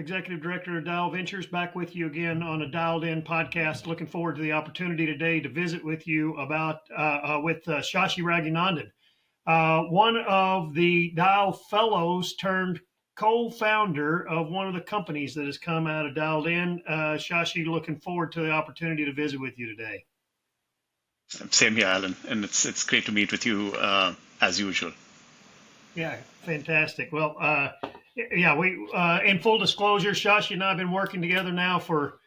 Executive Director of Dial Ventures, back with you again on a Dialed In podcast. Looking forward to the opportunity today to visit with you about with Shashi Raghunandan, one of the Dial Fellows turned co-founder of one of the companies that has come out of Dialed In. Shashi, looking forward to the opportunity to visit with you today. Same here, Alan, and it's great to meet with you as usual. Yeah, fantastic. Well, we in full disclosure, Shashi and I have been working together now for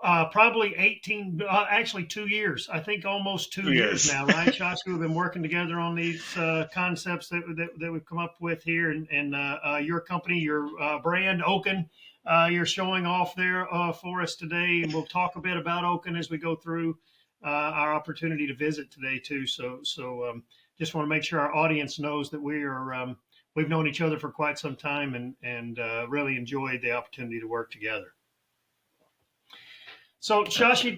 probably 18, actually 2 years. I think almost 2 years now, right, Shashi? We've been working together on these concepts that we've come up with here, and your company, your brand, Oaken, you're showing off there for us today, and we'll talk a bit about Oaken as we go through our opportunity to visit today too. So just want to make sure our audience knows that we've known each other for quite some time and really enjoyed the opportunity to work together. So Shashi,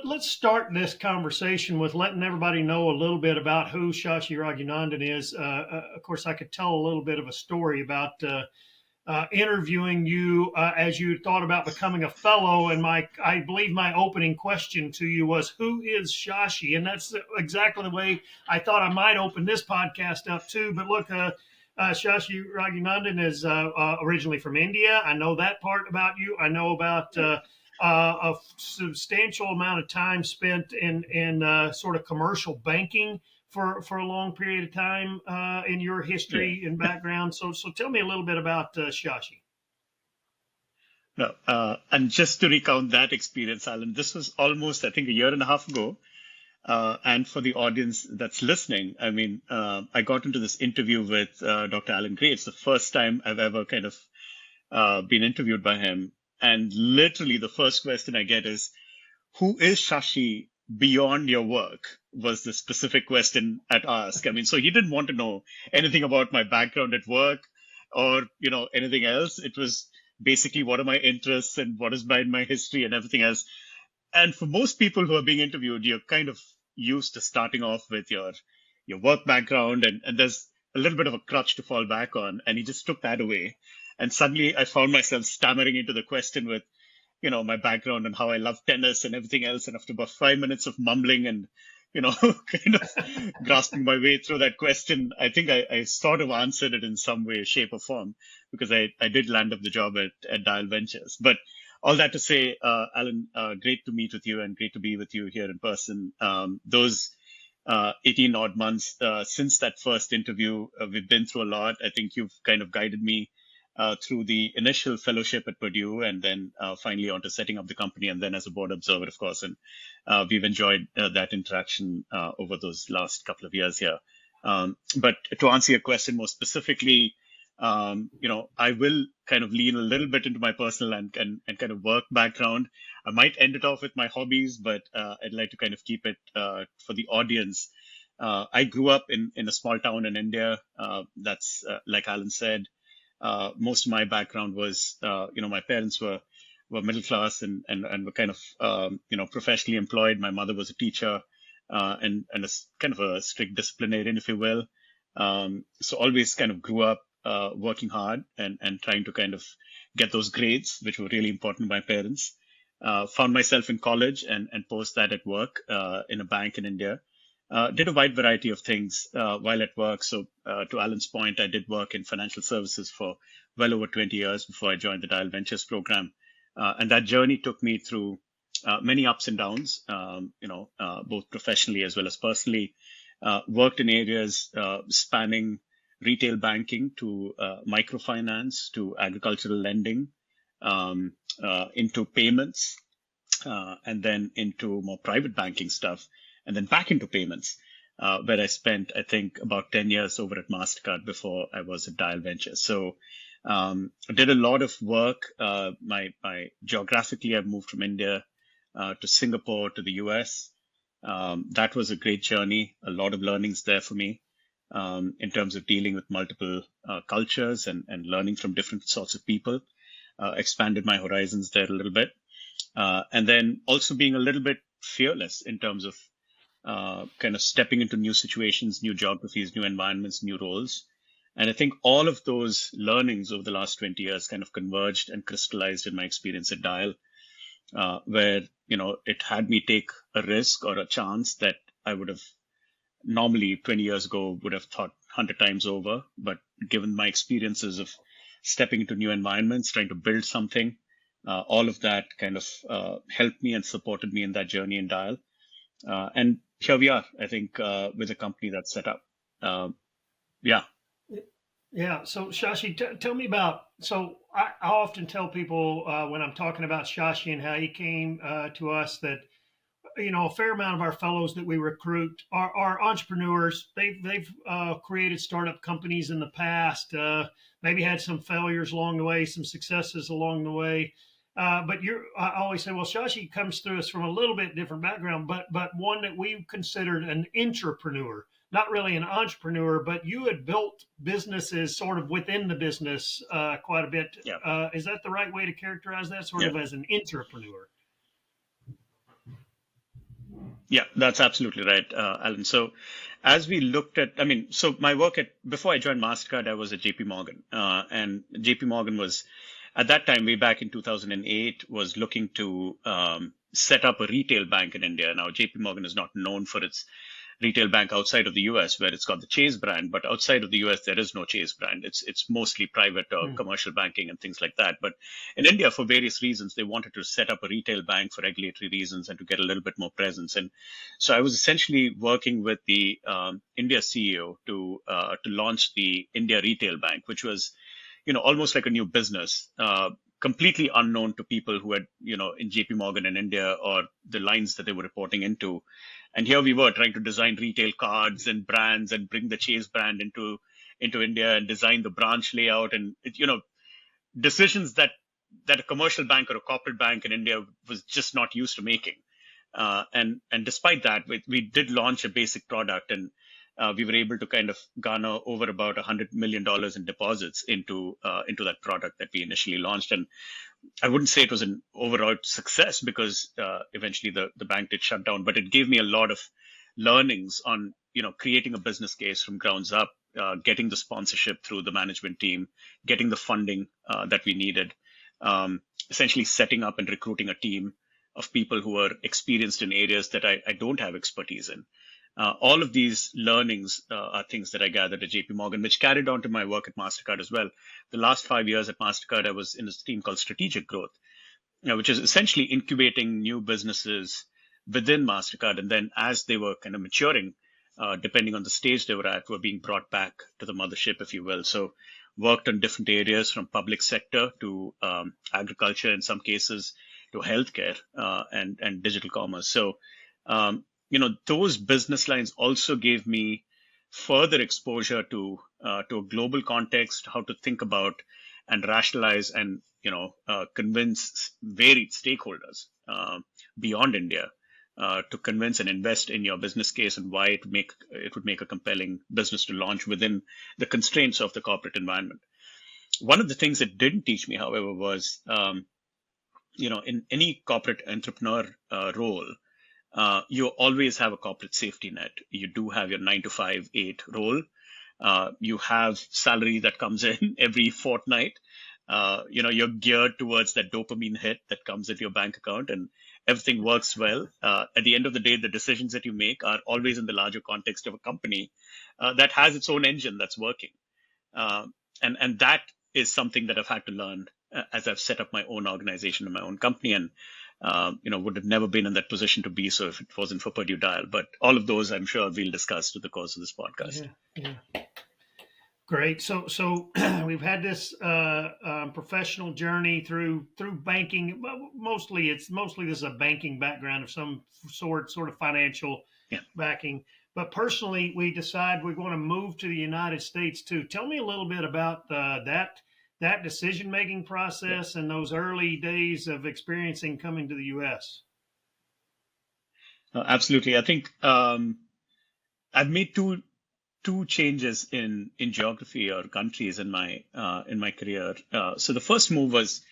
let's start this conversation with letting everybody know a little bit about who Shashi Raghunandan is. Of course, I could tell a little bit of a story about interviewing you as you thought about becoming a fellow, and I believe my opening question to you was, who is Shashi? And that's exactly the way I thought I might open this podcast up too. But look, Shashi Raghunandan is originally from India. I know that part about you. I know about a substantial amount of time spent in sort of commercial banking for a long period of time in your history and background. So tell me a little bit about Shashi. No, and just to recount that experience, Alan, this was almost, I think, a year and a half ago. And for the audience that's listening, I mean, I got into this interview with Dr. Allan Gray. It's the first time I've ever kind of been interviewed by him. And literally the first question I get is, who is Shashi beyond your work? Was the specific question I'd ask. I mean, so he didn't want to know anything about my background at work or, anything else. It was basically what are my interests and what is been my history and everything else. And for most people who are being interviewed, you're kind of used to starting off with your work background, and there's a little bit of a crutch to fall back on. And he just took that away. And suddenly I found myself stammering into the question with, my background and how I love tennis and everything else. And after about 5 minutes of mumbling and, kind of grasping my way through that question, I think I sort of answered it in some way, shape or form, because I did land up the job at Dial Ventures. But all that to say, Alan, great to meet with you and great to be with you here in person. Those 18 odd months since that first interview, we've been through a lot. I think you've kind of guided me through the initial fellowship at Purdue and then finally onto setting up the company and then as a board observer, of course. And we've enjoyed that interaction over those last couple of years here. But to answer your question more specifically, I will kind of lean a little bit into my personal and kind of work background. I might end it off with my hobbies, but I'd like to kind of keep it for the audience. I grew up in a small town in India. That's like Alan said. Most of my background was, my parents were middle class and were kind of, professionally employed. My mother was a teacher and a kind of a strict disciplinarian, if you will. So always kind of grew up working hard and trying to kind of get those grades, which were really important to my parents. Found myself in college and post that at work in a bank in India. Did a wide variety of things while at work. So to Alan's point, I did work in financial services for well over 20 years before I joined the Dial Ventures program. And that journey took me through many ups and downs, both professionally as well as personally. Worked in areas spanning retail banking to microfinance to agricultural lending, into payments, and then into more private banking stuff. And then back into payments, where I spent, I think, about 10 years over at MasterCard before I was at Dial Ventures. So I did a lot of work. Geographically, I've moved from India to Singapore to the US. That was a great journey, a lot of learnings there for me in terms of dealing with multiple cultures and learning from different sorts of people. Expanded my horizons there a little bit. And then also being a little bit fearless in terms of kind of stepping into new situations, new geographies, new environments, new roles. And I think all of those learnings over the last 20 years kind of converged and crystallized in my experience at Dial, where, it had me take a risk or a chance that I would have normally 20 years ago would have thought 100 times over. But given my experiences of stepping into new environments, trying to build something, all of that kind of helped me and supported me in that journey in Dial. And here we are, I think, with a company that's set up. Yeah. Yeah. So Shashi, tell me about. So I often tell people when I'm talking about Shashi and how he came to us that a fair amount of our fellows that we recruit are entrepreneurs. They've created startup companies in the past. Maybe had some failures along the way, some successes along the way. But I always say, well, Shashi comes through us from a little bit different background, but one that we considered an entrepreneur, not really an entrepreneur, but you had built businesses sort of within the business quite a bit. Yeah. Is that the right way to characterize that, sort Yeah. of as an entrepreneur? Yeah, that's absolutely right, Alan. So as we looked at, so my work before I joined MasterCard, I was at JP Morgan. And JP Morgan was, at that time, way back in 2008, was looking to set up a retail bank in India. Now, JP Morgan is not known for its retail bank outside of the US, where it's got the Chase brand, but outside of the US, there is no Chase brand. It's mostly private or commercial banking and things like that. But in India, for various reasons, they wanted to set up a retail bank for regulatory reasons and to get a little bit more presence. And so I was essentially working with the India CEO to launch the India Retail Bank, which was, almost like a new business. Completely unknown to people who had, in JP Morgan in India or the lines that they were reporting into. And here we were trying to design retail cards and brands and bring the Chase brand into India and design the branch layout and, decisions that a commercial bank or a corporate bank in India was just not used to making. And despite that, we did launch a basic product, and we were able to kind of garner over about $100 million in deposits into that product that we initially launched. And I wouldn't say it was an overall success because eventually the bank did shut down, but it gave me a lot of learnings on, creating a business case from grounds up, getting the sponsorship through the management team, getting the funding that we needed, essentially setting up and recruiting a team of people who are experienced in areas that I don't have expertise in. All of these learnings are things that I gathered at JP Morgan, which carried on to my work at MasterCard as well. The last 5 years at MasterCard, I was in a team called Strategic Growth, which is essentially incubating new businesses within MasterCard. And then as they were kind of maturing, depending on the stage they were at, were being brought back to the mothership, if you will. So worked on different areas from public sector to agriculture, in some cases, to healthcare and digital commerce. So, those business lines also gave me further exposure to a global context, how to think about and rationalize and convince varied stakeholders beyond India to convince and invest in your business case and why it would make a compelling business to launch within the constraints of the corporate environment. One of the things it didn't teach me, however, was in any corporate entrepreneur role, you always have a corporate safety net. You do have your 9 to 5, 8 role. You have salary that comes in every fortnight. You're geared towards that dopamine hit that comes into your bank account, and everything works well. At the end of the day, the decisions that you make are always in the larger context of a company that has its own engine that's working. And that is something that I've had to learn as I've set up my own organization and my own company, and would have never been in that position to be so if it wasn't for Purdue Dial. But all of those, I'm sure, we'll discuss through the course of this podcast. Yeah. Great. So we've had this professional journey through banking. Mostly this is a banking background of some sort of financial backing. But personally, we decide we want to move to the United States too. Tell me a little bit about that decision-making process and those early days of experiencing coming to the U.S. Absolutely. I think I've made two changes in geography or countries in my career. So the first move was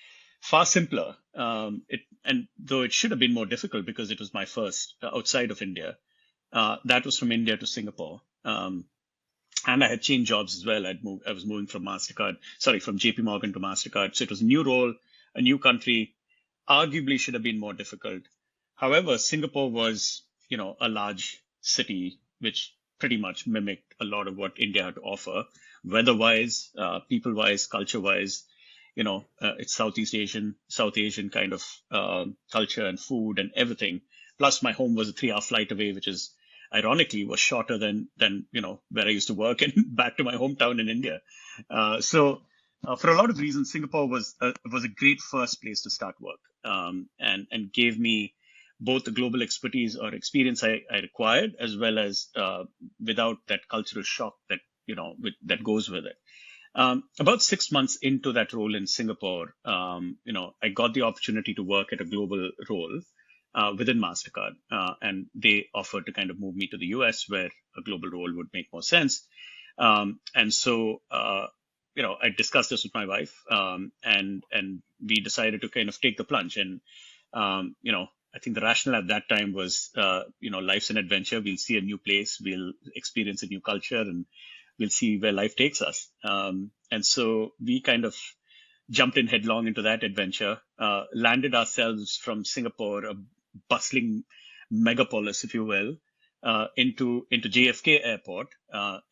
far simpler, and though it should have been more difficult because it was my first outside of India. That was from India to Singapore. And I had changed jobs as well. I was moving from from JP Morgan to MasterCard. So it was a new role, a new country, arguably should have been more difficult. However, Singapore was, a large city, which pretty much mimicked a lot of what India had to offer, weather-wise, people-wise, culture-wise. It's South Asian kind of culture and food and everything. Plus, my home was a 3-hour flight away, which is ironically was shorter than where I used to work and back to my hometown in India. So for a lot of reasons, Singapore was a great first place to start work, and gave me both the global expertise or experience I required, as well as without that cultural shock that goes with it. About 6 months into that role in Singapore, I got the opportunity to work at a global role within MasterCard, and they offered to kind of move me to the US, where a global role would make more sense. And so, I discussed this with my wife, and we decided to kind of take the plunge. And I think the rationale at that time was, life's an adventure. We'll see a new place, we'll experience a new culture, and we'll see where life takes us. And so we kind of jumped in headlong into that adventure, landed ourselves from Singapore, a bustling megapolis, if you will, into JFK Airport,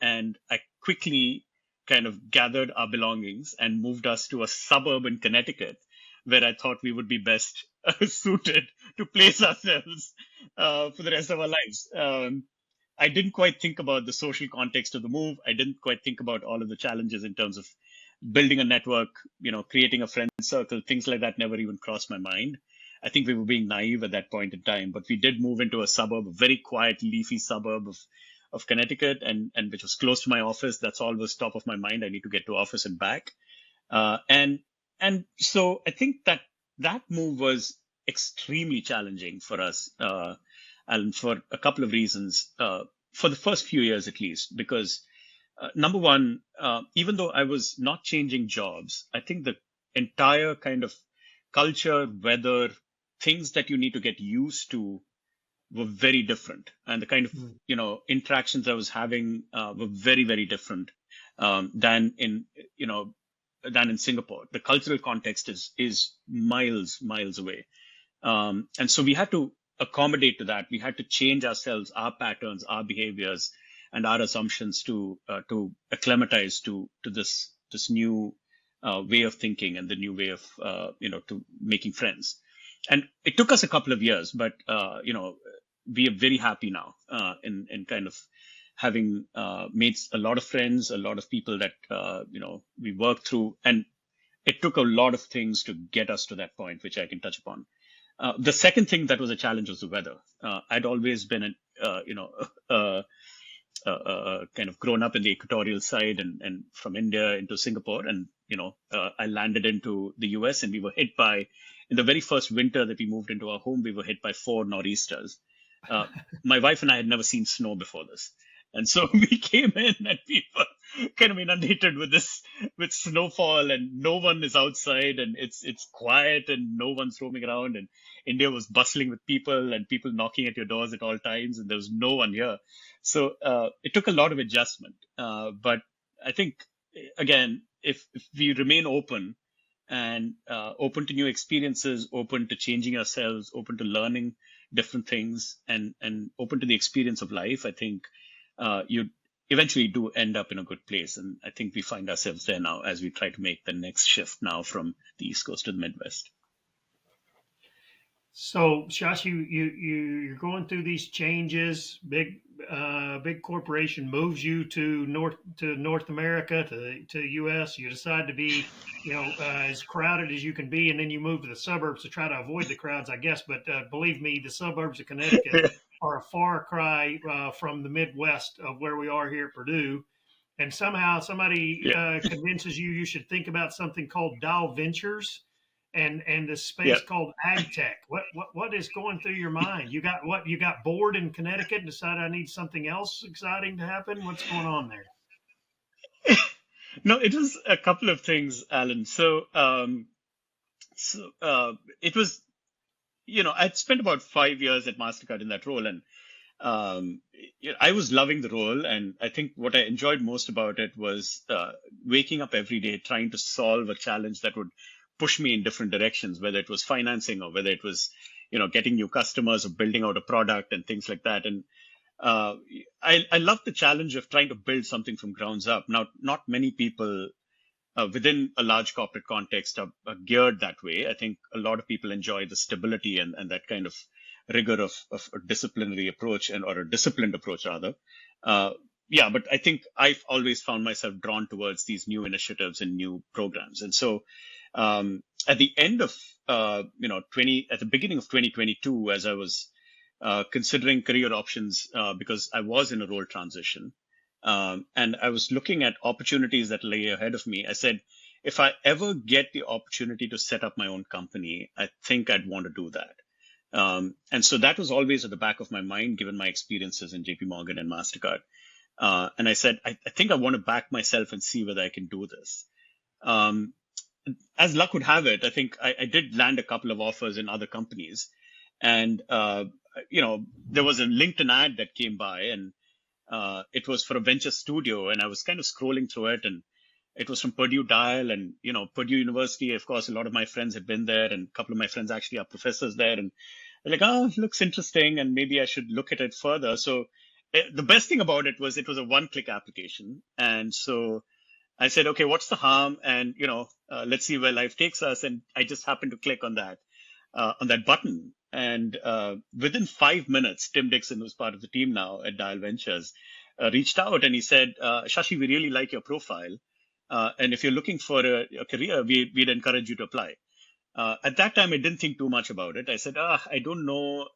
and I quickly kind of gathered our belongings and moved us to a suburb in Connecticut, where I thought we would be best suited to place ourselves for the rest of our lives. I didn't quite think about the social context of the move. I didn't quite think about all of the challenges in terms of building a network, creating a friend circle, things like that never even crossed my mind. I think we were being naive at that point in time, but we did move into a suburb, a very quiet, leafy suburb of Connecticut, and which was close to my office. That's always top of my mind. I need to get to office and back. And so I think that move was extremely challenging for us, and for a couple of reasons, for the first few years at least, because number one, even though I was not changing jobs, I think the entire kind of culture, weather, things that you need to get used to were very different. And the kind of, interactions I was having were very, very different than in Singapore. The cultural context is miles away. And so we had to accommodate to that. We had to change ourselves, our patterns, our behaviors, and our assumptions to acclimatize to this new way of thinking and the new way of to making friends. And it took us a couple of years, but we are very happy now in kind of having made a lot of friends, a lot of people that we worked through, and it took a lot of things to get us to that point, which I can touch upon. The second thing that was a challenge was the weather. I'd always been kind of grown up in the equatorial side and from India into Singapore. And, I landed into the US, and we were hit by, in the very first winter that we moved into our home, we were hit by 4 nor'easters. My wife and I had never seen snow before this. And so we came in and we were kind of inundated with snowfall, and no one is outside, and it's quiet and no one's roaming around. And India was bustling with people and people knocking at your doors at all times, and there was no one here. So it took a lot of adjustment. But I think, again, if we remain open and open to new experiences, open to changing ourselves, open to learning different things, and open to the experience of life, I think you eventually do end up in a good place. And I think we find ourselves there now as we try to make the next shift now from the East Coast to the Midwest. So, Shashi, you're going through these changes. Big corporation moves you to North America, to U.S. You decide to be, as crowded as you can be, and then you move to the suburbs to try to avoid the crowds, I guess. But believe me, the suburbs of Connecticut are a far cry from the Midwest of where we are here at Purdue. And somehow somebody convinces you should think about something called Dow Ventures and this space called AgTech. What is going through your mind? You got bored in Connecticut and decided I need something else exciting to happen? What's going on there? No, it was a couple of things, Alan. So it was, I'd spent about 5 years at MasterCard in that role, and um, I was loving the role, and I think what I enjoyed most about it was waking up every day trying to solve a challenge that would push me in different directions, whether it was financing or whether it was, getting new customers or building out a product and things like that. And uh, I love the challenge of trying to build something from grounds up. Now, not many people within a large corporate context are geared that way. I think a lot of people enjoy the stability and that kind of rigor of a disciplinary approach or a disciplined approach rather. Uh, yeah, but I think I've always found myself drawn towards these new initiatives and new programs. And so at the end of, 20, at the beginning of 2022, as I was considering career options because I was in a role transition, and I was looking at opportunities that lay ahead of me. I said, if I ever get the opportunity to set up my own company, I think I'd want to do that. And so that was always at the back of my mind, given my experiences in JP Morgan and MasterCard. And I said, I think I want to back myself and see whether I can do this. Um, as luck would have it, I think I did land a couple of offers in other companies. And, there was a LinkedIn ad that came by, and it was for a venture studio, and I was kind of scrolling through it, and it was from Purdue Dial, and Purdue University. Of course, a lot of my friends had been there, and a couple of my friends actually are professors there, and they're like, "Oh, it looks interesting, and maybe I should look at it further." So the best thing about it was a one-click application, and so I said, "Okay, what's the harm?" And let's see where life takes us. And I just happened to click on that button. And within 5 minutes, Tim Dixon, who's part of the team now at Dial Ventures, reached out and he said, Shashi, we really like your profile. And if you're looking for a career, we'd encourage you to apply. At that time, I didn't think too much about it. I said, I don't know,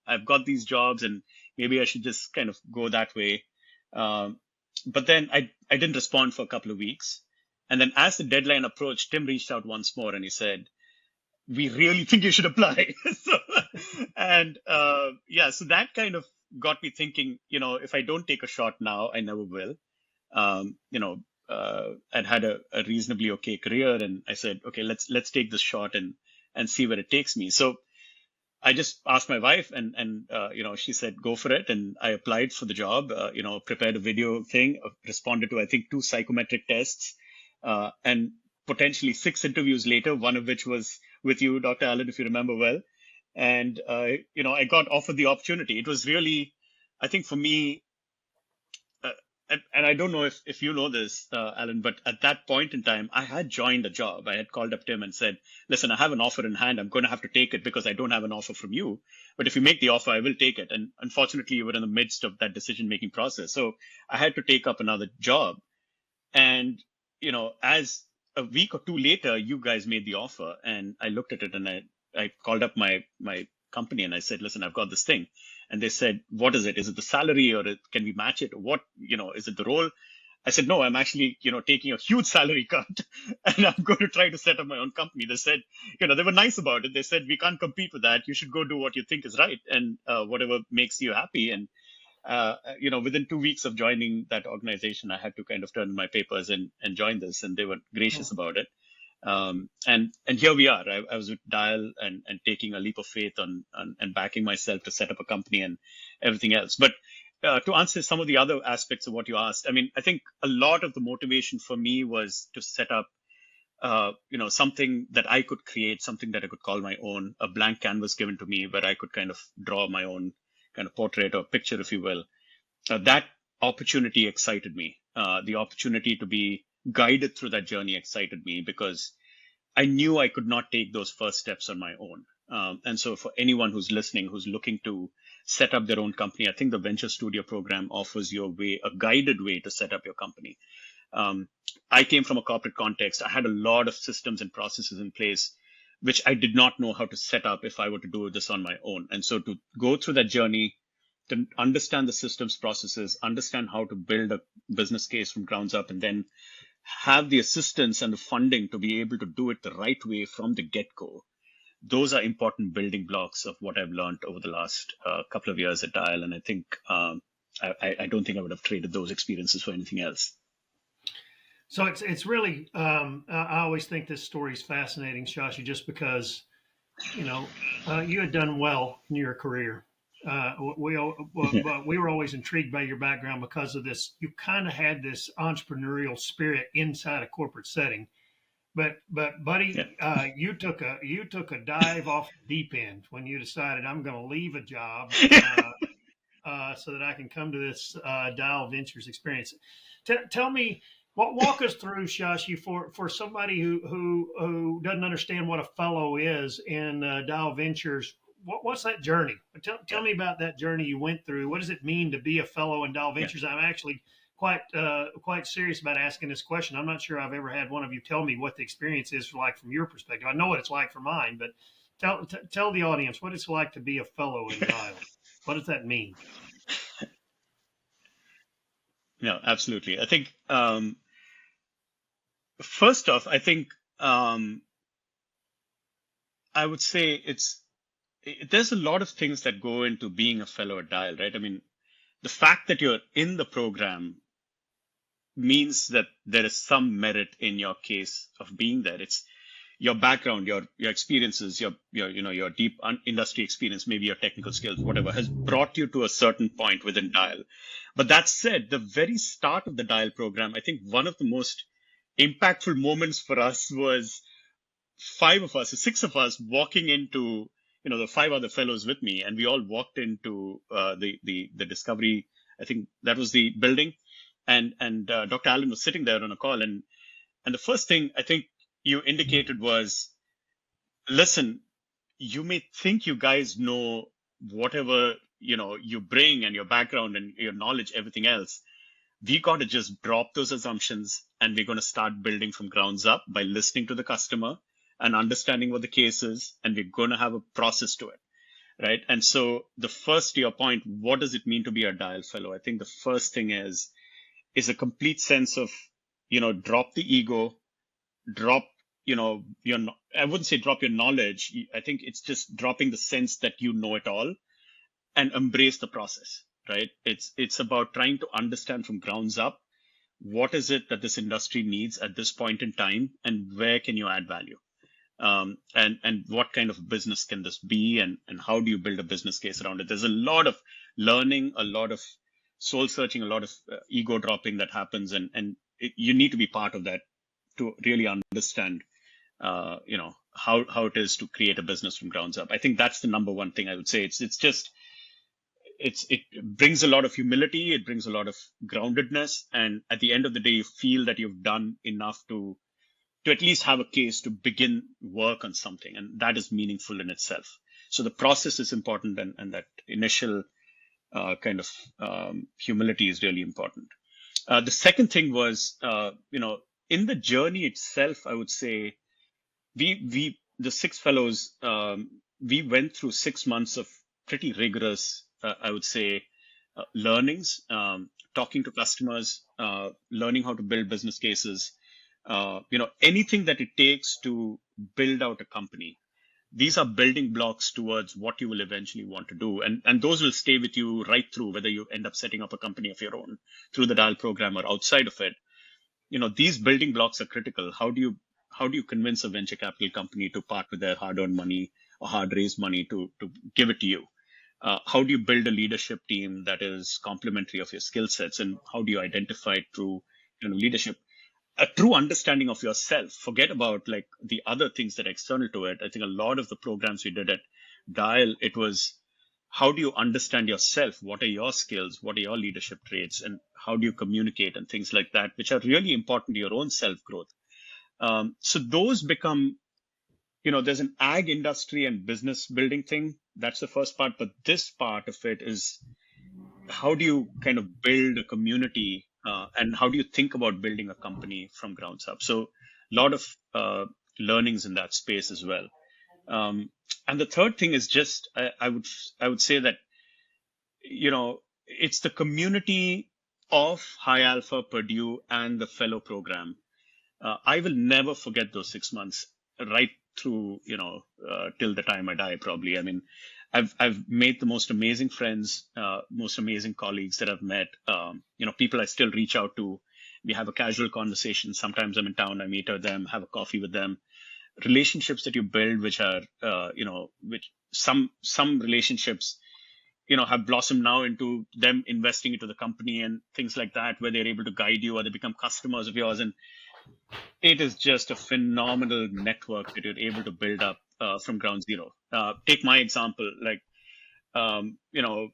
I've got these jobs and maybe I should just kind of go that way. Um, but then I didn't respond for a couple of weeks. And then as the deadline approached, Tim reached out once more and he said, we really think you should apply. So, and yeah, so that kind of got me thinking, if I don't take a shot now, I never will. I'd had a reasonably okay career, and I said, okay, let's take this shot and see where it takes me. So I just asked my wife, and she said, go for it. And I applied for the job, prepared a video thing, responded to, I think, 2 psychometric tests, and potentially 6 interviews later, one of which was with you, Dr. Allan, if you remember well. And, I got offered the opportunity. It was really, I think for me, and I don't know if you know this, Alan, but at that point in time, I had joined a job. I had called up Tim and said, listen, I have an offer in hand. I'm going to have to take it because I don't have an offer from you. But if you make the offer, I will take it. And unfortunately, you were in the midst of that decision-making process. So I had to take up another job. And, as a week or two later, you guys made the offer, and I looked at it and I called up my company and I said, listen, I've got this thing. And they said, what is it? Is it the salary, or can we match it? Or what, is it the role? I said, no, I'm actually, taking a huge salary cut and I'm going to try to set up my own company. They said, they were nice about it. They said, we can't compete with that. You should go do what you think is right and whatever makes you happy. And within 2 weeks of joining that organization, I had to kind of turn in my papers and join this, and they were gracious about it. And here we are. I was with Dial and taking a leap of faith and backing myself to set up a company and everything else. But to answer some of the other aspects of what you asked, I mean, I think a lot of the motivation for me was to set up, something that I could create, something that I could call my own, a blank canvas given to me where I could kind of draw my own kind of portrait or picture, if you will. That opportunity excited me. The opportunity to be guided through that journey excited me because I knew I could not take those first steps on my own. And so for anyone who's listening, who's looking to set up their own company, I think the Venture Studio program offers you a guided way to set up your company. I came from a corporate context. I had a lot of systems and processes in place, which I did not know how to set up if I were to do this on my own. And so to go through that journey, to understand the systems processes, understand how to build a business case from grounds up, and then have the assistance and the funding to be able to do it the right way from the get-go. Those are important building blocks of what I've learned over the last couple of years at Dial. And I think I don't think I would have traded those experiences for anything else. So it's really I always think this story is fascinating, Shashi, just because you had done well in your career. But we were always intrigued by your background because of this. You kind of had this entrepreneurial spirit inside a corporate setting. But Yeah. buddy, you took a dive off the deep end when you decided I'm going to leave a job so that I can come to this Dial Ventures experience. Tell me, walk us through, Shashi, for somebody who doesn't understand what a fellow is in Dial Ventures. What's that journey? Tell Yeah. me about that journey you went through. What does it mean to be a fellow in Dial Yeah. Ventures? I'm actually quite serious about asking this question. I'm not sure I've ever had one of you tell me what the experience is like from your perspective. I know what it's like for mine, but tell the audience what it's like to be a fellow in Dial. What does that mean? No, absolutely. I think first off, I think I would say there's a lot of things that go into being a fellow at Dial, right? I mean, the fact that you're in the program means that there is some merit in your case of being there. It's your background, your experiences, your deep industry experience, maybe your technical skills, whatever, has brought you to a certain point within Dial. But that said, the very start of the Dial program, I think one of the most impactful moments for us was six of us walking into, the five other fellows with me, and we all walked into the Discovery. I think that was the building, and Dr. Allen was sitting there on a call, and the first thing I think you indicated was, listen, you may think you guys know whatever you bring and your background and your knowledge, everything else. We got to just drop those assumptions, and we're going to start building from grounds up by listening to the customer and understanding what the case is, and we're going to have a process to it, right? And so the first, to your point, what does it mean to be a Dial fellow? I think the first thing is a complete sense of, drop the ego, drop, I wouldn't say drop your knowledge. I think it's just dropping the sense that you know it all, and embrace the process, right? It's about trying to understand from grounds up, what is it that this industry needs at this point in time, and where can you add value? And what kind of business can this be, and how do you build a business case around it? There's a lot of learning, a lot of soul searching, a lot of ego dropping that happens, and you need to be part of that to really understand, how it is to create a business from grounds up. I think that's the number one thing I would say. It brings a lot of humility, it brings a lot of groundedness, and at the end of the day, you feel that you've done enough to at least have a case to begin work on something, and that is meaningful in itself. So the process is important, and that initial kind of humility is really important. The second thing was, in the journey itself, I would say the six fellows, we went through 6 months of pretty rigorous, I would say, learnings, talking to customers, learning how to build business cases, anything that it takes to build out a company. These are building blocks towards what you will eventually want to do. And those will stay with you right through, whether you end up setting up a company of your own through the Dial program or outside of it. These building blocks are critical. How do you convince a venture capital company to part with their hard-earned money or hard-raised money to give it to you? How do you build a leadership team that is complementary of your skill sets, and how do you identify true leadership? A true understanding of yourself. Forget about like the other things that are external to it. I think a lot of the programs we did at Dial, it was, how do you understand yourself? What are your skills? What are your leadership traits? And how do you communicate, and things like that, which are really important to your own self growth. So those become, there's an ag industry and business building thing. That's the first part. But this part of it is, how do you kind of build a community, and how do you think about building a company from grounds up? So a lot of learnings in that space as well. And the third thing is just, I would say that, it's the community of High Alpha, Purdue, and the fellow program. I will never forget those 6 months, right through, till the time I die, probably. I mean, I've made the most amazing friends, most amazing colleagues that I've met. People I still reach out to. We have a casual conversation. Sometimes I'm in town, I meet with them, have a coffee with them. Relationships that you build, which are, which some relationships, have blossomed now into them investing into the company and things like that, where they're able to guide you or they become customers of yours. And it is just a phenomenal network that you're able to build up from ground zero. Take my example, like, um, you know,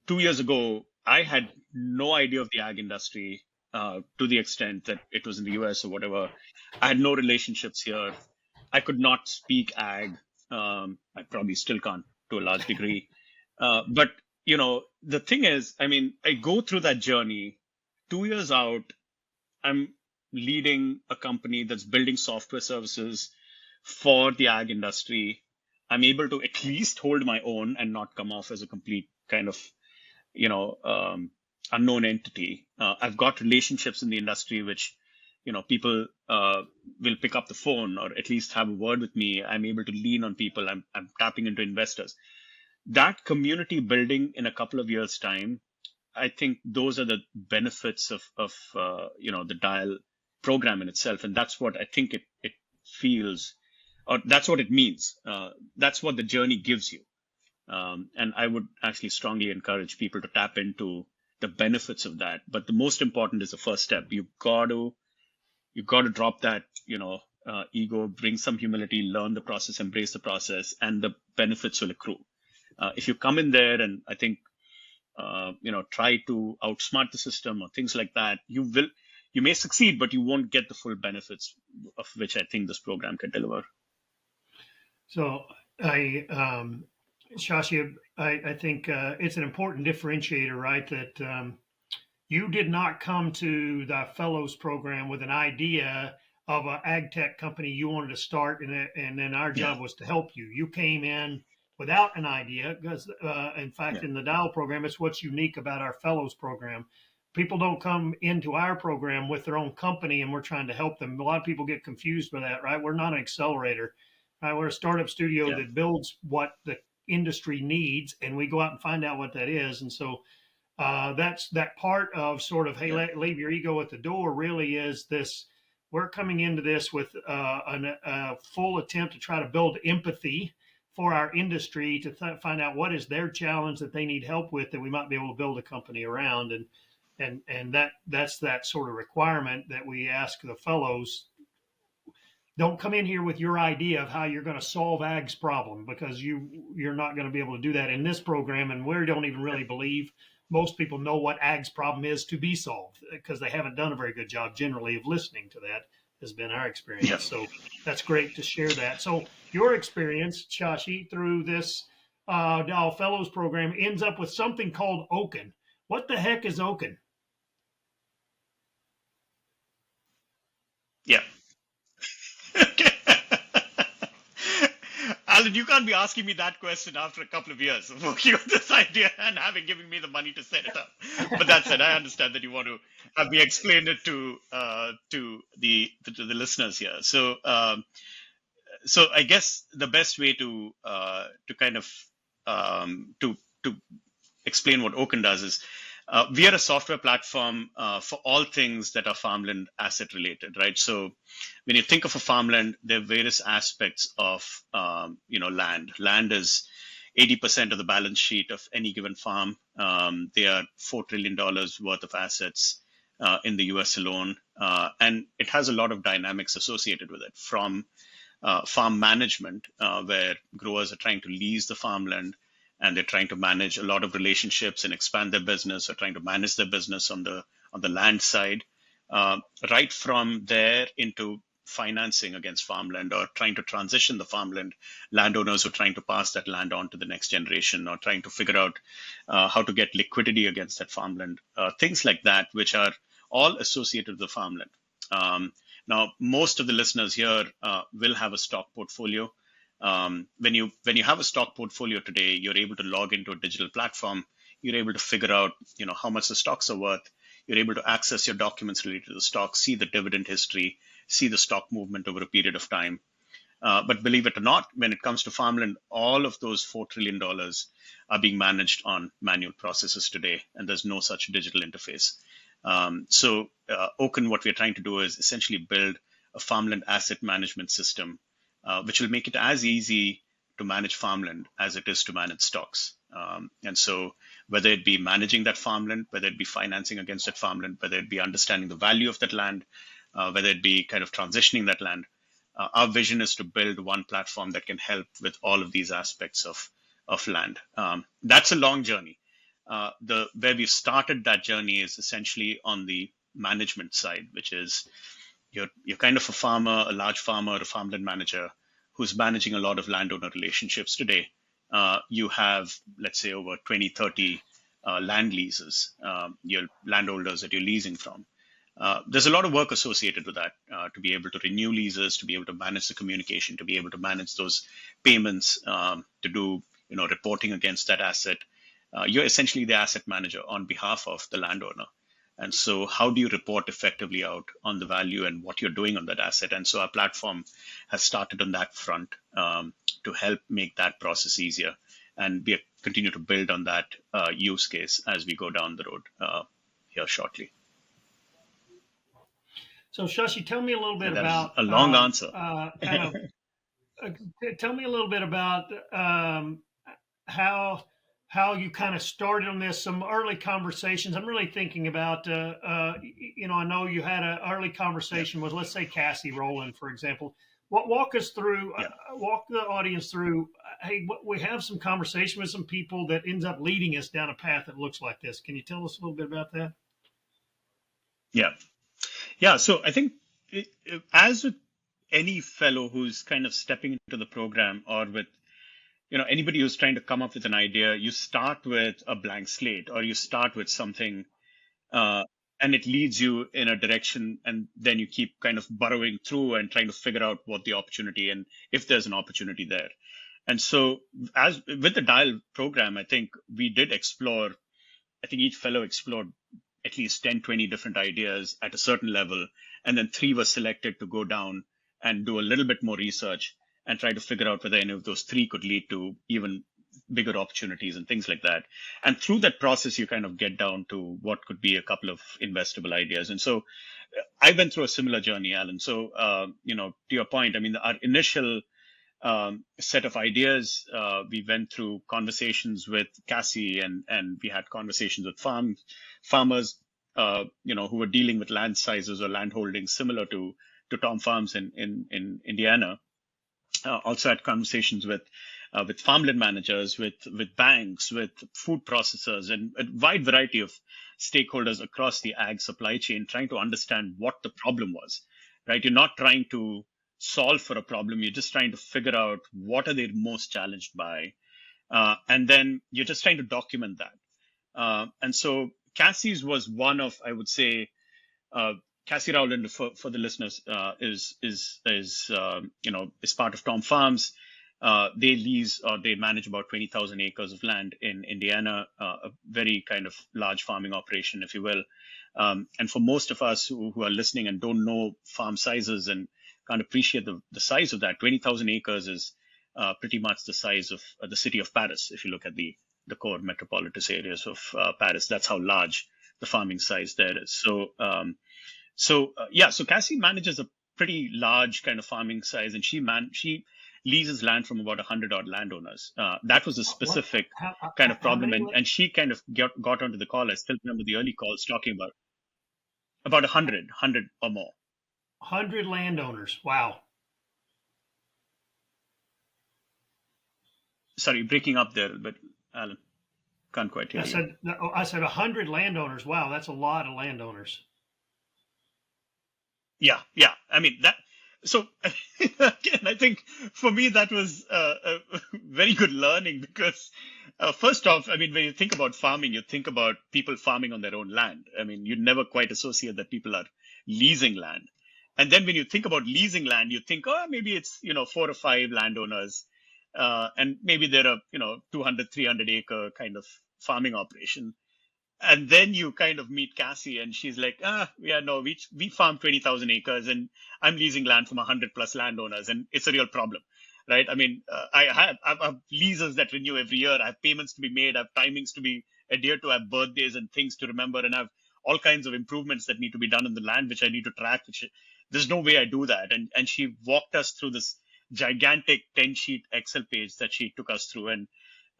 2 years ago, I had no idea of the ag industry to the extent that it was in the US or whatever. I had no relationships here. I could not speak ag. I probably still can't to a large degree. But, the thing is, I mean, I go through that journey. 2 years out, I'm leading a company that's building software services for the ag industry. I'm able to at least hold my own and not come off as a complete kind of you know, unknown entity. I've got relationships in the industry which, people will pick up the phone or at least have a word with me. I'm able to lean on people. I'm tapping into investors. That community building in a couple of years' time, I think those are the benefits of the Dial program in itself, and that's what I think it feels, or that's what it means. That's what the journey gives you. And I would actually strongly encourage people to tap into the benefits of that. But the most important is the first step. You got to drop that, ego, bring some humility, learn the process, embrace the process, and the benefits will accrue. If you come in there and I think, try to outsmart the system or things like that, you may succeed, but you won't get the full benefits of which I think this program can deliver. So Shashi, I think it's an important differentiator, right? That you did not come to the fellows program with an idea of an ag tech company you wanted to start, and then our Yeah. job was to help you. You came in without an idea because, in fact, Yeah. in the Dial program, it's what's unique about our fellows program. People don't come into our program with their own company, and we're trying to help them. A lot of people get confused by that, right? We're not an accelerator. Right? We're a startup studio Yeah. that builds what the industry needs, and we go out and find out what that is. And so that's that part of sort of, hey, Yeah. leave your ego at the door. Really, is this? We're coming into this with a full attempt to try to build empathy for our industry to find out what is their challenge that they need help with that we might be able to build a company around, and that's that sort of requirement that we ask the fellows. Don't come in here with your idea of how you're going to solve ag's problem, because you're not going to be able to do that in this program, and we don't even really believe most people know what ag's problem is to be solved, because they haven't done a very good job generally of listening to that, has been our Yeah. experience. So that's great to share that. So your experience, Shashi, through this Dow Fellows program ends up with something called Oaken. What the heck is Oaken? Yeah. Okay. Alan, you can't be asking me that question after a couple of years of working on this idea and having given me the money to set it up. But that said, I understand that you want to have me explain it to the listeners here. So I guess the best way to kind of to explain what Oaken does is we are a software platform for all things that are farmland asset related, right? So when you think of a farmland, there are various aspects of land. Land is 80% of the balance sheet of any given farm. They are $4 trillion worth of assets in the US alone. And it has a lot of dynamics associated with it, from farm management, where growers are trying to lease the farmland and they're trying to manage a lot of relationships and expand their business, or trying to manage their business on the land side, right from there into financing against farmland, or trying to transition the farmland, landowners who are trying to pass that land on to the next generation, or trying to figure out how to get liquidity against that farmland, things like that, which are all associated with the farmland. Now, most of the listeners here will have a stock portfolio. When you have a stock portfolio today, you're able to log into a digital platform. You're able to figure out how much the stocks are worth. You're able to access your documents related to the stock, see the dividend history, see the stock movement over a period of time. But believe it or not, when it comes to farmland, all of those $4 trillion are being managed on manual processes today, and there's no such digital interface. So Oaken, what we're trying to do is essentially build a farmland asset management system, which will make it as easy to manage farmland as it is to manage stocks. And so whether it be managing that farmland, whether it be financing against that farmland, whether it be understanding the value of that land, whether it be kind of transitioning that land, our vision is to build one platform that can help with all of these aspects of land. That's a long journey. The where we started that journey is essentially on the management side, which is you're kind of a farmer, a large farmer, a farmland manager who's managing a lot of landowner relationships today. You have, let's say, over 20, 30 land leases, your landholders that you're leasing from. There's a lot of work associated with that to be able to renew leases, to be able to manage the communication, to be able to manage those payments, to do reporting against that asset. You're essentially the asset manager on behalf of the landowner. And so how do you report effectively out on the value and what you're doing on that asset? And so our platform has started on that front to help make that process easier. And we continue to build on that use case as we go down the road here shortly. So, Shashi, tell me a little bit And that is about a long answer. tell me a little bit about how you kind of started on this. Some early conversations. I'm really thinking about I know you had an early conversation with, let's say, Cassie Rowland, for example. Walk us through, walk the audience through. Hey, we have some conversation with some people that ends up leading us down a path that looks like this. Can you tell us a little bit about that? Yeah. So I think as with any fellow who's kind of stepping into the program, or with anybody who's trying to come up with an idea, you start with a blank slate, or you start with something, and it leads you in a direction, and then you keep kind of burrowing through and trying to figure out what the opportunity and if there's an opportunity there. And so, as with the Dial program, I think we did explore. I think each fellow explored at least 10, 20 different ideas at a certain level, and then 3 were selected to go down and do a little bit more research and try to figure out whether any of those 3 could lead to even bigger opportunities and things like that. And through that process, you kind of get down to what could be a couple of investable ideas. And so I went through a similar journey, Alan. So, to your point, I mean, our initial set of ideas, we went through conversations with Cassie, and we had conversations with farmers, who were dealing with land sizes or land holdings similar to Tom Farms in Indiana. Also had conversations with farmland managers, with banks, with food processors, and a wide variety of stakeholders across the ag supply chain, trying to understand what the problem was. Right? You're not trying to solve for a problem. You're just trying to figure out what are they most challenged by. And then you're just trying to document that. And so Cassie's was one of, I would say, Cassie Rowland, for the listeners, is part of Tom Farms. They lease, or they manage about 20,000 acres of land in Indiana, a very kind of large farming operation, if you will. And for most of us who are listening and don't know farm sizes and can't appreciate the size of that, 20,000 acres is pretty much the size of the city of Paris. If you look at the core metropolitan areas of Paris, that's how large the farming size there is. So Cassie manages a pretty large kind of farming size, and she leases land from about 100 odd landowners. That was a specific kind of problem, and she kind of got onto the call. I still remember the early calls talking about 100 or more. 100 landowners. Wow. Sorry, breaking up there, but Alan, can't quite hear you. I said 100 landowners. Wow, that's a lot of landowners. Yeah. I mean that. So again, I think for me that was a very good learning, because first off, I mean, when you think about farming, you think about people farming on their own land. I mean, you never quite associate that people are leasing land. And then when you think about leasing land, you think, oh, maybe it's 4 or 5 landowners, and maybe there are 200, 300 acre kind of farming operation. And then you kind of meet Cassie, and she's like, we farm 20,000 acres, and I'm leasing land from 100 plus landowners, and it's a real problem, right? I mean, I have leases that renew every year. I have payments to be made. I have timings to be adhered to. I have birthdays and things to remember, and I have all kinds of improvements that need to be done on the land, which I need to track. There's no way I do that. And she walked us through this gigantic 10-sheet Excel page that she took us through. And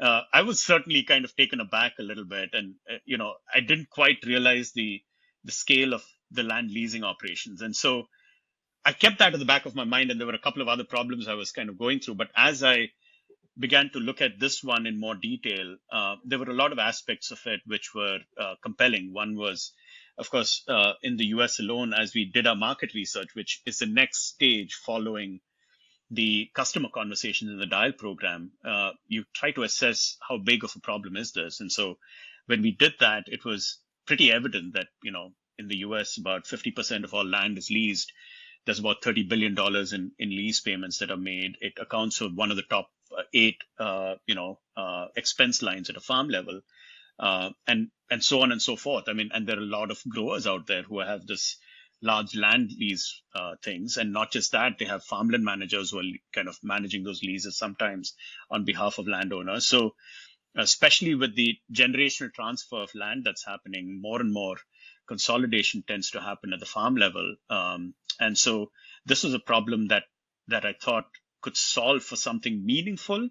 I was certainly kind of taken aback a little bit, and I didn't quite realize the scale of the land leasing operations, and so I kept that at the back of my mind. And there were a couple of other problems I was kind of going through, but as I began to look at this one in more detail, there were a lot of aspects of it which were compelling. One was, of course, in the US alone, as we did our market research, which is the next stage following the customer conversations in the dial program, you try to assess how big of a problem is this. And so when we did that, it was pretty evident that, in the US, about 50% of all land is leased. There's about $30 billion in lease payments that are made. It accounts for one of the top eight, expense lines at a farm level, and so on and so forth. I mean, and there are a lot of growers out there who have this large land lease things, and not just that, they have farmland managers who are kind of managing those leases sometimes on behalf of landowners. So, especially with the generational transfer of land that's happening, more and more consolidation tends to happen at the farm level. And so this was a problem that I thought could solve for something meaningful,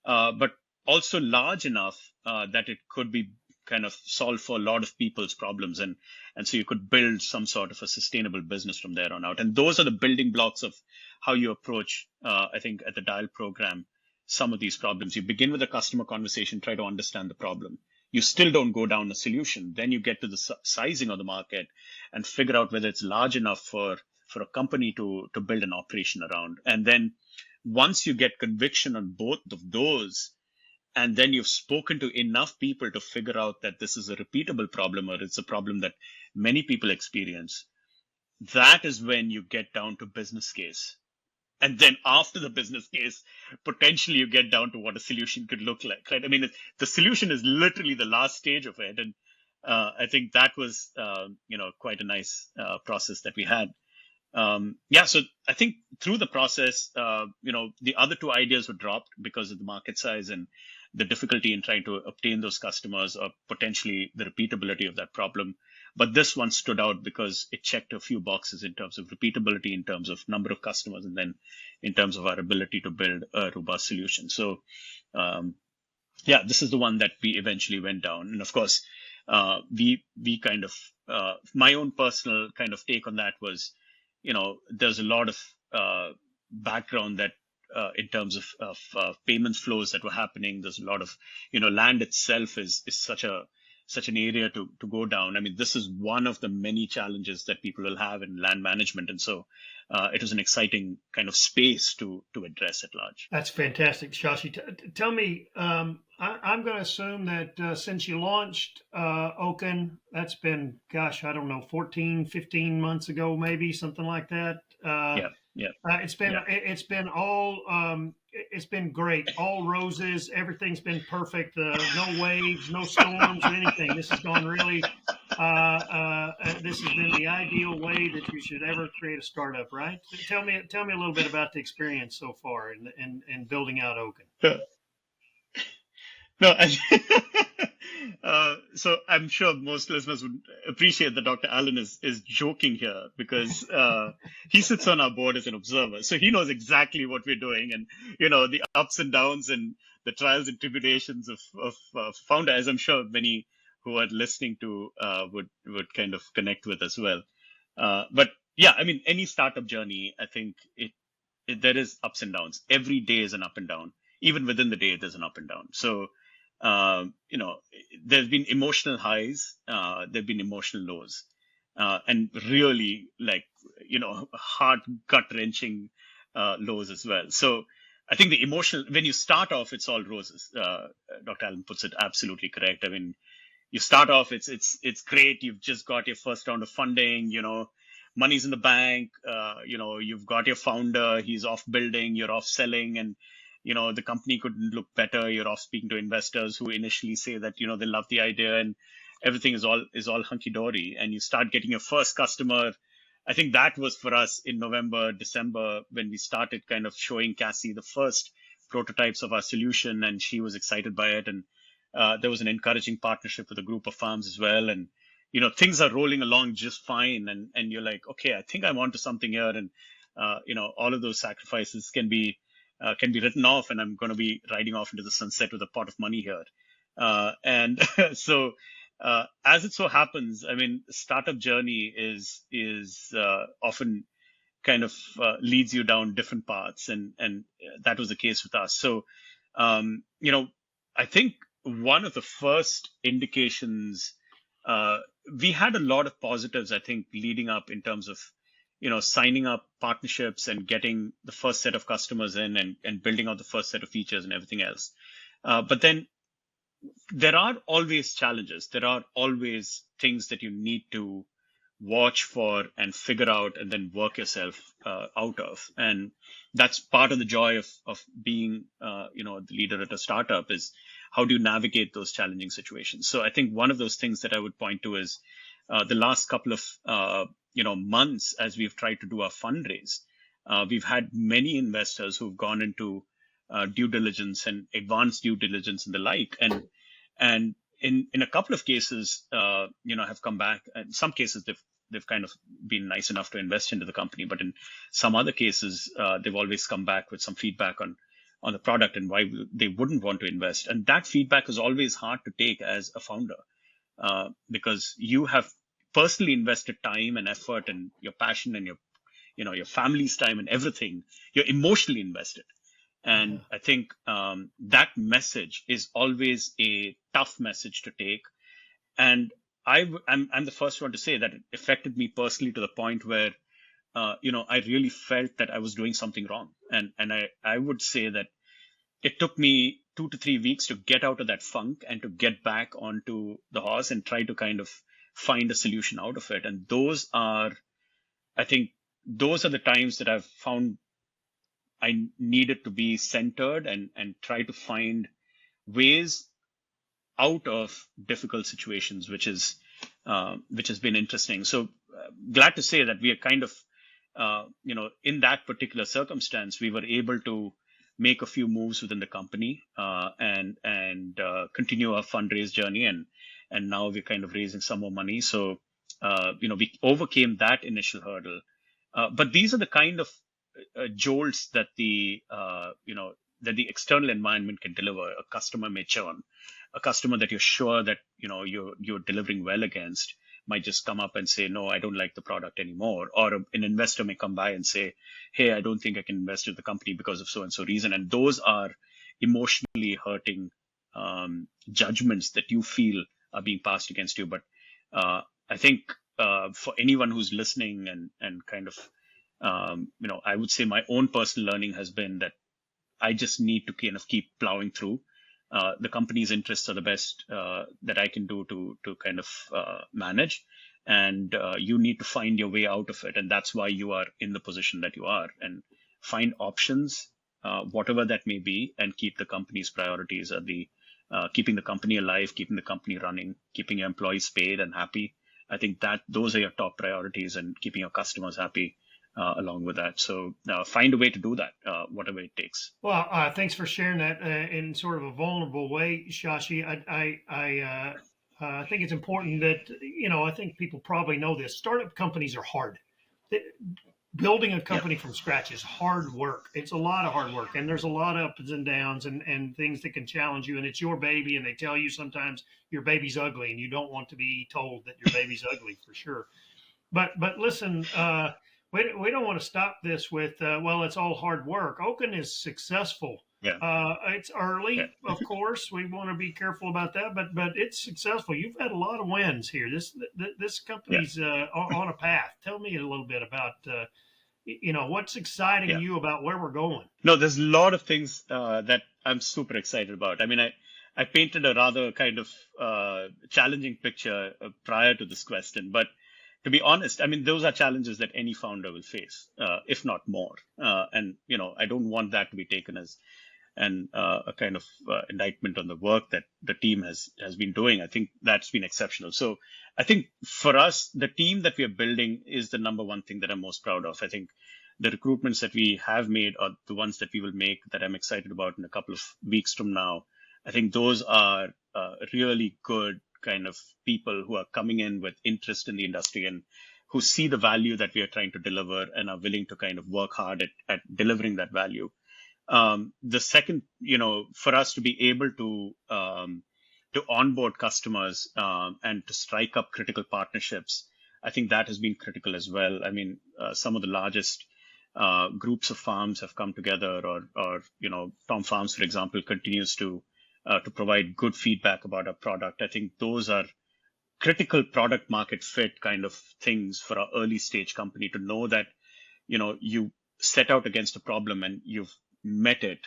but also large enough that it could be kind of solve for a lot of people's problems. And so you could build some sort of a sustainable business from there on out. And those are the building blocks of how you approach, I think, at the Dial program, some of these problems. You begin with a customer conversation, try to understand the problem. You still don't go down a solution. Then you get to the sizing of the market and figure out whether it's large enough for a company to build an operation around. And then once you get conviction on both of those, and then you've spoken to enough people to figure out that this is a repeatable problem, or it's a problem that many people experience, that is when you get down to business case. And then after the business case, potentially you get down to what a solution could look like, right? I mean, the solution is literally the last stage of it. And I think that was, quite a nice process that we had. So I think through the process, the other two ideas were dropped because of the market size and the difficulty in trying to obtain those customers, or potentially the repeatability of that problem. But this one stood out because it checked a few boxes in terms of repeatability, in terms of number of customers, and then in terms of our ability to build a robust solution. So, this is the one that we eventually went down. And of course, we kind of, my own personal kind of take on that was, there's a lot of background that in terms of payment flows that were happening. There's a lot of, land itself is such an area to go down. I mean, this is one of the many challenges that people will have in land management. And so it was an exciting kind of space to address at large. That's fantastic, Shashi. Tell me, I'm going to assume that since you launched Oaken, that's been, gosh, I don't know, 14, 15 months ago, maybe something like that. It's been all it's been great, all roses. Everything's been perfect. No waves, no storms, or anything. This has gone really. This has been the ideal way that you should ever create a startup, right? Tell me a little bit about the experience so far in building out Oaken. No, so I'm sure most listeners would appreciate that Dr. Allan is joking here, because he sits on our board as an observer. So he knows exactly what we're doing, and, the ups and downs and the trials and tribulations of founder, as I'm sure many who are listening to would kind of connect with as well. But yeah, I mean, any startup journey, I think there is ups and downs. Every day is an up and down. Even within the day, there's an up and down. So, there's been emotional highs, there've been emotional lows, and really, heart gut wrenching lows as well. So I think the emotional, when you start off, it's all roses. Dr. Allan puts it absolutely correct. I mean, you start off, it's great. You've just got your first round of funding, money's in the bank, you've got your founder, he's off building, you're off selling, and the company couldn't look better. You're off speaking to investors who initially say that, they love the idea and everything is all hunky dory. And you start getting your first customer. I think that was for us in November, December, when we started kind of showing Cassie the first prototypes of our solution, and she was excited by it. And there was an encouraging partnership with a group of farms as well. And, things are rolling along just fine. And you're like, okay, I think I'm onto something here. And, all of those sacrifices can be can be written off, and I'm going to be riding off into the sunset with a pot of money here. And so, as it so happens, I mean, startup journey is often kind of leads you down different paths, and that was the case with us. So, you know, I think one of the first indications, uh, we had a lot of positives, I think, leading up in terms of, signing up partnerships and getting the first set of customers in, and building out the first set of features and everything else. But then there are always challenges. There are always things that you need to watch for and figure out and then work yourself out of. And that's part of the joy of being, the leader at a startup, is how do you navigate those challenging situations? So I think one of those things that I would point to is the last couple of, months as we've tried to do our fundraise. We've had many investors who've gone into due diligence and advanced due diligence and the like. And in a couple of cases, have come back. In some cases, they've kind of been nice enough to invest into the company, but in some other cases, they've always come back with some feedback on the product and why they wouldn't want to invest. And that feedback is always hard to take as a founder, because you have personally invested time and effort and your passion and your family's time and everything. You're emotionally invested. And I think that message is always a tough message to take. And I'm the first one to say that it affected me personally to the point where, I really felt that I was doing something wrong. And I would say that it took me 2 to 3 weeks to get out of that funk and to get back onto the horse and try to kind of find a solution out of it. And I think those are the times that I've found I needed to be centered and try to find ways out of difficult situations, which has been interesting. So glad to say that we are kind of, in that particular circumstance, we were able to make a few moves within the company and continue our fundraise journey, and now we're kind of raising some more money. So we overcame that initial hurdle. But these are the kind of jolts that that the external environment can deliver. A customer may churn. A customer that you're sure that you're delivering well against might just come up and say, no, I don't like the product anymore. Or an investor may come by and say, hey, I don't think I can invest in the company because of so and so reason. And those are emotionally hurting judgments that you feel are being passed against you. But I think for anyone who's listening and kind of, I would say my own personal learning has been that I just need to kind of keep plowing through. The company's interests are the best that I can do to kind of manage, and you need to find your way out of it, and that's why you are in the position that you are, and find options, whatever that may be, and keep the company's priorities at the keeping the company alive, keeping the company running, keeping your employees paid and happy. I think that those are your top priorities, and keeping your customers happy along with that. So find a way to do that, whatever it takes. Well, thanks for sharing that in sort of a vulnerable way, Shashi. I think it's important that, I think people probably know this. Startup companies are hard. Building a company from scratch is hard work. It's a lot of hard work, and there's a lot of ups and downs and things that can challenge you. And it's your baby, and they tell you sometimes your baby's ugly, and you don't want to be told that your baby's ugly, for sure. But listen, we don't want to stop this with well, it's all hard work. Oaken is successful. Yeah. It's early, Yeah. of course. We want to be careful about that, but it's successful. You've had a lot of wins here. This company's on a path. Tell me a little bit about what's exciting you about where we're going. No, there's a lot of things that I'm super excited about. I mean, I painted a rather kind of challenging picture prior to this question, but to be honest, I mean, those are challenges that any founder will face, if not more. And I don't want that to be taken as a kind of indictment on the work that the team has been doing. I think that's been exceptional. So I think for us, the team that we are building is the number one thing that I'm most proud of. I think the recruitments that we have made are the ones that we will make that I'm excited about in a couple of weeks from now. I think those are really good kind of people who are coming in with interest in the industry and who see the value that we are trying to deliver and are willing to kind of work hard at delivering that value. The second, for us to be able to onboard customers and to strike up critical partnerships, I think that has been critical as well. I mean, some of the largest groups of farms have come together, or Tom Farms, for example, continues to provide good feedback about our product. I think those are critical product market fit kind of things for our early stage company to know that you set out against a problem and you've met it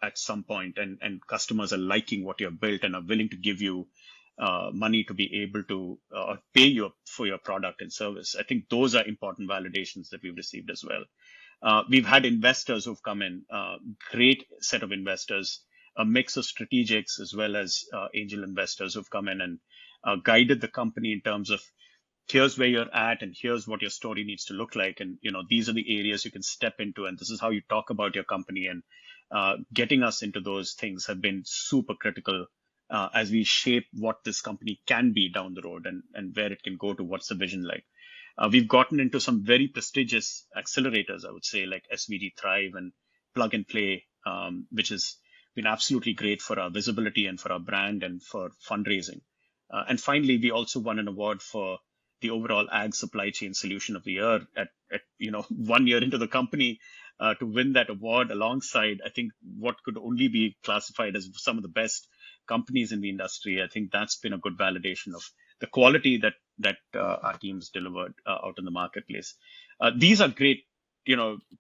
at some point, and customers are liking what you've built and are willing to give you money to be able to pay you for your product and service. I think those are important validations that we've received as well. We've had investors who've come in, great set of investors, a mix of strategics as well as angel investors who've come in and guided the company in terms of here's where you're at and here's what your story needs to look like. And, these are the areas you can step into, and this is how you talk about your company. And getting us into those things have been super critical as we shape what this company can be down the road, and where it can go to, what's the vision like. We've gotten into some very prestigious accelerators, I would say, like SVG Thrive and Plug and Play, which has been absolutely great for our visibility and for our brand and for fundraising. And finally, we also won an award for the overall ag supply chain solution of the year at 1 year into the company. To win that award alongside, I think, what could only be classified as some of the best companies in the industry. I think that's been a good validation of the quality that our teams delivered out in the marketplace. These are great,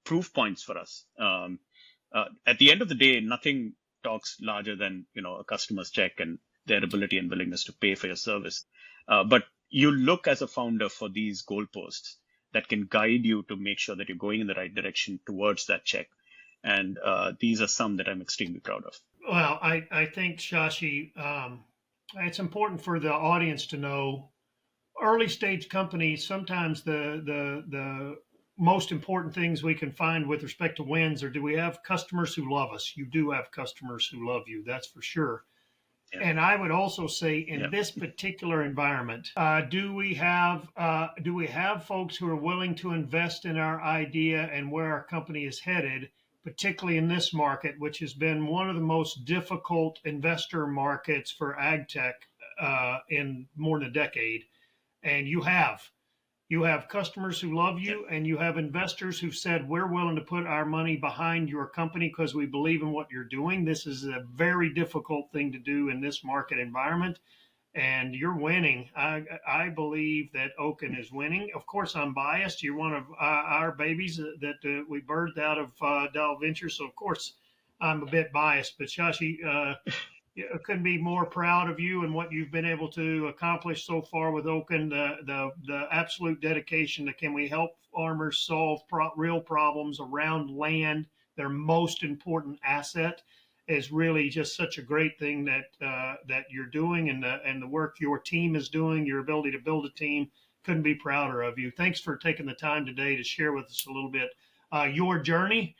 proof points for us. At the end of the day, nothing talks larger than a customer's check and their ability and willingness to pay for your service. But you look as a founder for these goalposts that can guide you to make sure that you're going in the right direction towards that check. And these are some that I'm extremely proud of. Well, I think, Shashi, it's important for the audience to know early stage companies, sometimes the most important things we can find with respect to wins are, do we have customers who love us? You do have customers who love you, that's for sure. Yeah. And I would also say in Yeah. this particular environment, do we have folks who are willing to invest in our idea and where our company is headed, particularly in this market, which has been one of the most difficult investor markets for AgTech in more than a decade. And you have customers who love you, and you have investors who've said, we're willing to put our money behind your company because we believe in what you're doing. This is a very difficult thing to do in this market environment, and you're winning. I believe that Oaken is winning. Of course, I'm biased. You're one of our babies that we birthed out of Dow Ventures, so of course I'm a bit biased. But Shashi, I couldn't be more proud of you and what you've been able to accomplish so far with Oaken. The absolute dedication to, can we help farmers solve real problems around land, their most important asset, is really just such a great thing that you're doing, and the work your team is doing, your ability to build a team. Couldn't be prouder of you. Thanks for taking the time today to share with us a little bit your journey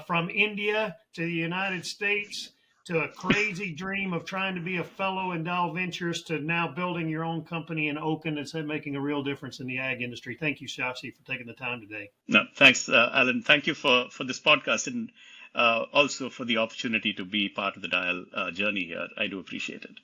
from India to the United States, to a crazy dream of trying to be a fellow in Dow Ventures, to now building your own company in Oaken that's making a real difference in the ag industry. Thank you, Shashi, for taking the time today. No, thanks, Allan. Thank you for this podcast, and also for the opportunity to be part of the Dial journey here. I do appreciate it.